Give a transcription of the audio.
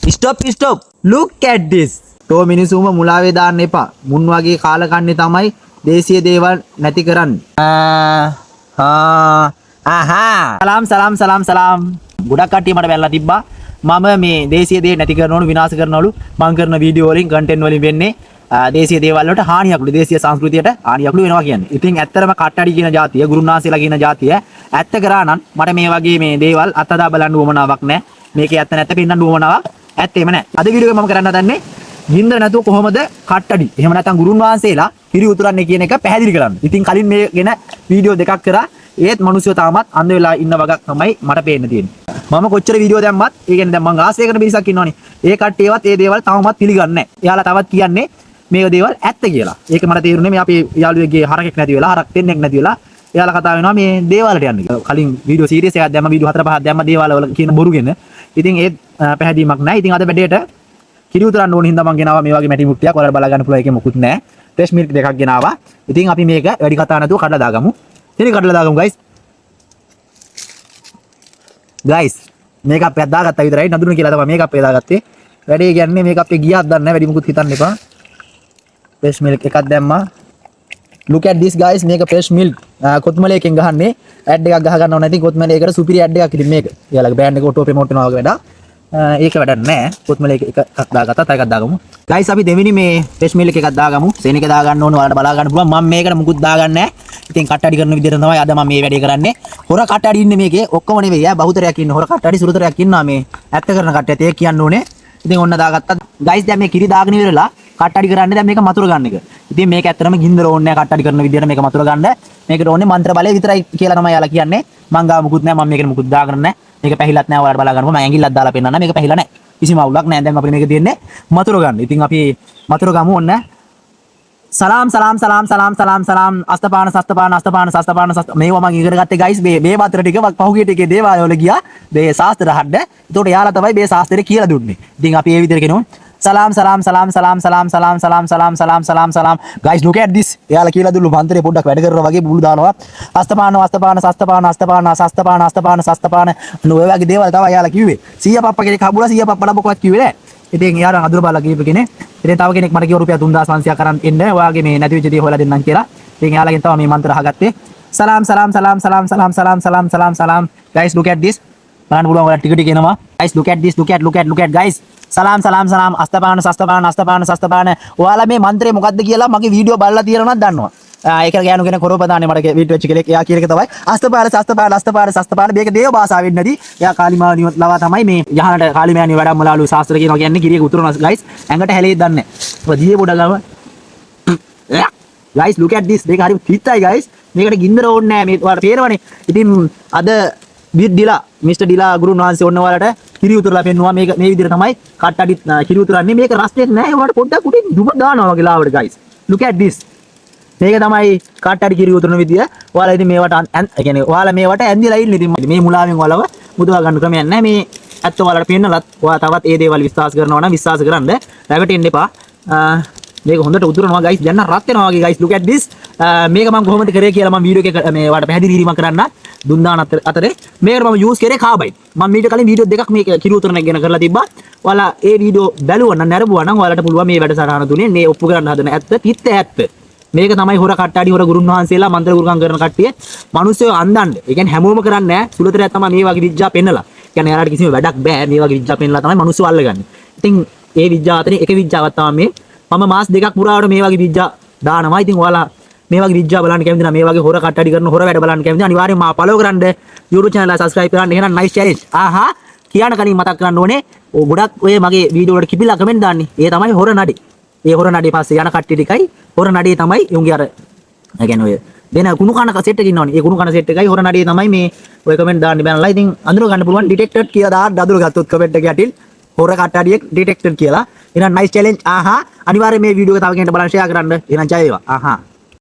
Stop. Look at this. තෝ මිනිසුම මුලාවේ දාන්න එපා. මුන් වගේ කාලකන්ණි තමයි දේශීය දේවල් නැති කරන්නේ. සලාම්. ගොඩක් කට්ටිය මට බැලලා තිබ්බා. මම මේ දේශීය දේ නැති කරනවලු විනාශ කරනවලු මම කරන වීඩියෝ වලින් කන්ටෙන්ට් වලින් වෙන්නේ දේශීය දේවල් වලට හානියක්ලු දේශීය සංස්කෘතියට හානියක්ලු වෙනවා කියන්නේ. ඉතින් ඇත්තටම කට්ටඩි කියන જાතිය, ගුරුනාන්සේලා කියන જાතිය ඇත්ත කරා නම් මට මේ වගේ මේ දේවල් අත්දැක බලන්න උවමනාවක් නැහැ. මේකේ ඇත්ත නැත්te පෙන්නන්න උවමනාවක් ඇත්තේම නැහැ. අද වීඩියෝ එක මම කරන්න හදන්නේ ගින්දර නැතුව කොහොමද කට්ටඩි එහෙම නැත්නම් ගුරුනාන්සේලා පිරි උතුරන්නේ කියන එක පැහැදිලි කරන්න. ඉතින් කලින් මේ ගැන වීඩියෝ දෙකක් කරා. ඒත් මිනිස්සු තාමත් අන්ධ වෙලා ඉන්න වගක් තමයි මට පේන්න තියෙන්නේ. මම කොච්චර වීඩියෝ දැම්මත් ඒ කියන්නේ දැන් මම ආශ්‍රය කරන පිරිසක් ඉන්නවනේ. ඒ කට්ටියවත් ඒ දේවල් තාමත් පිළිගන්නේ නැහැ. එයාලා තවත් කියන්නේ මේ දේවල් ඇත්ත කියලා. ඒක මට තේරුනේ මේ අපේ යාළුවෙක්ගේ හරකෙක් නැති වෙලා හරක් දෙන්නෙක් නැති වෙලා එයාලා කතා වෙනවා මේ දේවල්ට යන්න කියලා. කලින් වීඩියෝ සීරීස් එකක් දැම්ම වීඩියෝ 4-5ක් දැම්ම දේවල් වල කියන බොරුගෙන. ඉතින් ඒ පැහැදීමක් නැහැ. ඉතින් අද බඩේට කිරි උතරන්න ඕන හින්දා මම ගෙනාවා මේ වගේ මැටි මුට්ටියක්. ඔයාලට බලා ගන්න පුළුවන් එකේ මොකුත් නැහැ. ෆ්‍රෙෂ් මිල්ක් දෙකක් ගෙනාවා. ඉතින් අපි මේක වැඩි කතා නැතුව කඩලා දාගමු. ඉතින් කඩලා දාගමු guys මේක අපේ දාගත්තා විතරයි නඳුන කියලා තමයි මේක අපේ දාගත්තේ. වැඩේ කියන්නේ මේක අපේ ගියාක් දන්නේ නැහැ. වැඩි මුකුත් හිතන්න එපා. fresh milk එකක් දැම්මා. look at this guys මේක fresh milk කොත්මලේකින් ගහන්නේ ඇඩ් එකක් ගහ ගන්නව නැති කොත්මලේකට සුපිරි ඇඩ් එකක් ඉතින් මේක. එයාලගේ බ්‍රෑන්ඩ් එක ඔටෝ ප්‍රොමෝට් කරනවා වගේ වැඩක්. ඒක වැඩක් නැහැ. කොත්මලේක එකක් දාගත්තා. තව එකක් දාගමු. guys අපි දෙවෙනි මේ fresh milk එකක් දාගමු. සෙන් එක දාගන්න ඕනේ. ඔයාලට බලා ගන්න පුළුවන්. මම මේකට මුකුත් දාගන්නේ නැහැ. ඉතින් කට්ටඩි කරන විදිහට තමයි අද මම මේ වැඩේ කරන්නේ. හොර කට්ටඩි ඉන්නේ මේකේ ඔක්කොම නෙවෙයි. බහුතරයක් ඉන්නේ. හොර කට්ටඩි සුළුතරයක් ඉන්නවා මේ ඇත්ත කරන කට්ටියත් ඒක කියන්න ඕනේ. ඉතින් ඔන්න දාගත්තා. guys දැන් මේ කිරි දාගෙන ඉවරලා කට්ටඩි කරන්නේ දැන් මේක මතුර ගන්න එක. ඉතින් මේක ඇත්තටම ගින්දර ඕනේ නැහැ කට්ටඩි කරන විදිහට මේක මතුර ගන්න. මේකට ඕනේ මන්ත්‍ර බලය විතරයි කියලා තමයි යාලා කියන්නේ. මං ගාව මුකුත් නැහැ. මම මේකට මුකුත් දාගෙන නැහැ. මේක පැහිලත් නැහැ. ඔයාලට බලා ගන්න. මම ඇඟිල්ලක් දාලා පෙන්නන්න. මේක පැහිලා නැහැ. කිසිම අවුලක් නැහැ. දැන් අපිට මේක දෙන්නේ මතුර ගන්න. ඉතින් අපි මතුර ගමු ඔන්න. සලාම් අස්තපාන මේවා මම ඉගෙන ගත්තේ guys මේ වතර ටික පහුගිය ටිකේ දේවාල වල ගියා මේ ශාස්ත්‍ර හඩ. ඒතකොට යාලා තමයි මේ ශාස්ත්‍රය කියලා දුන්නේ. ඉතින් අපි ඒ විදිහට කියනවා සලාම් guys look at this. යාලා කියලා දුන්නු මන්ත්‍රේ පොඩ්ඩක් වැඩ කරනවා වගේ බුළු දානවා. අස්තපාන ඔය වගේ දේවල් තමයි යාලා කිව්වේ. සීයා පප්පා කෙනෙක් හම්බුණා සීයා පප්පා ලබකොවත් කිව්වේ නෑ. ඉතින් යාර අඳුර බලලා කියපු කෙනේ. ඉතින් තව කෙනෙක් මට කිව්ව රුපියල් 3500ක් අරන් එන්න. ඔයාගේ මේ නැති වෙච්ච දේ හොයලා දෙන්නම් කියලා. ඉතින් යාලගෙන් තමයි මේ මන්ත්‍ර අහගත්තේ. සලාම්. guys look at this. බලන්න පුළුවන් ඔයාලා ටික ටික එනවා. guys look at this. look at guys. සලාම් අස්තපාන. ඔයාලා මේ මන්ත්‍රේ මොකද්ද කියලා මගේ වීඩියෝ බලලා තියෙනවා නම් දන්නවා. ඒක ගෑනු කෙනෙක් කොරෝපදානේ මට වීඩියෝ වෙච්ච කෙනෙක්. එයා කියන එක තමයි අස්තපාන. මේක දේව භාෂාවෙන් නැති. එයා කාලිමානියොත් ලවා තමයි මේ යහනට කාලිමෑනිය වැඩමලාලු ශාස්ත්‍ර කියනවා කියන්නේ කිරියක උතුරනවා guys. ඇඟට හැලෙයි දන්නේ නැහැ. ඔය දියේ පොඩ ගම. guys look at this. මේක හරි පිටයි guys. මේකට ගින්දර ඕනේ නැහැ. මේ ඔයාලට පේනවනේ. ඉතින් අද මිස්ටර් ඩිලා ගුරුන් වහන්සේ ඔන්න ඔයාලට කිරි උතුරලා පෙන්නුවා. මේක මේ විදිහට තමයි කට්ටඩි කිරි උතුරන්නේ. මේක රස්නෙත් නැහැ. ඔයාලට පොඩ්ඩක් උඩින් දුම දානවා වගේ ලාවට guys. look at this. මේක තමයි කට්ටඩි කිරි උතුරන විදිය. ඔයාලා ඉතින් මේවට ඒ කියන්නේ ඔයාලා මේවට ඇඳිලා ඉන්නේ. ඉතින් මේ මුලාවෙන් ඔයාලව මුදවා ගන්න ක්‍රමයක් නැහැ. මේ ඇත්ත ඔයාලට පෙන්නලත් ඔයා තවත් ඒ දේවල් විශ්වාස කරනවා නම් විශ්වාස කරන්න. රැවටෙන්න එපා. මේක හොඳට උතුරනවා guys. දැන් නම් රත් වෙනවා වගේ guys. look at this. මේක මම කොහොමද කරේ කියලා මම වීඩියෝ එකේ මේ ඔයාලට පැහැදිලි කිරීමක් කරන්න දුන්නාන අතරේ මේකට මම යූස් කරේ කාබයිඩ්. මම මීට කලින් වීඩියෝ දෙකක් මේක කිරි උතුරන එක ගැන කරලා තිබ්බා. ඔයාලා ඒ වීඩියෝ බැලුවා නම් නරඹුවා නම් ඔයාලට පුළුවන් මේ වැඩසටහන තුනේ මේ ඔප්පු කරන්න හදන ඇත්ත පිට ඇත්ත. මේක තමයි හොර කට්ටඩි හොර ගුරුන් වහන්සේලා මන්ත්‍ර ගුරුකම් කරන කට්ටිය මිනිස්සු අන්දන්න. ඒ කියන්නේ හැමෝම කරන්නේ නැහැ. සුළුතරයක් තමයි මේ වගේ විද්‍යාව පෙන්නලා. කියන්නේ යාලට කිසිම වැඩක් බෑ. මේ වගේ විද්‍යාව පෙන්නලා තමයි මිනිස්සු අල්ලගන්නේ. ඉතින් ඒ විද්‍යාව අතරේ එක විද්‍යාවක් තමයි මම මාස දෙකක් පුරාවට මේ වගේ විද්‍යාව දානවා. ඉතින් ඔයාලා මේ වගේ විද්‍යාව බලන්න කැමති නම් මේ වගේ හොර කට්ටඩි කරන හොර වැඩ බලන්න කැමති අනිවාර්යෙන්ම මා follow කරන්න YouTube channel එක subscribe කරන්න. එහෙනම් nice challenge. ආහා කියන කලින් මතක් කරන්න ඕනේ. ගොඩක් ඔය මගේ වීඩියෝ වලට කිපිලා කමෙන්ට් දාන්නේ. ඒ තමයි හොර නඩේ. ඒ හොර නඩේ පස්සේ යන කට්ටිය ටිකයි හොර නඩේ තමයි යුන්ගේ අර ඒ කියන්නේ ඔය වෙන කුණු කන සෙට් එක ඉන්නවනේ. ඒ කුණු කන සෙට් එකයි හොර නඩේ තමයි මේ ඔය කමෙන්ට් දාන්න බෑනලා. ඉතින් අඳුර ගන්න පුළුවන් ඩිටෙක්ටඩ් කියලා දාන්න අඳුර ගත්තොත් කමෙන්ට් එක යටින් හොර කට්ටඩියෙක් ඩිටෙක්ටඩ් කියලා. එහෙනම් nice challenge. ආහා අනිවාර්යයෙන් මේ වීඩියෝ එක තව කෙනෙක්ට බලන්න share කරන්න. එහෙනම් ජය වේවා. ආහා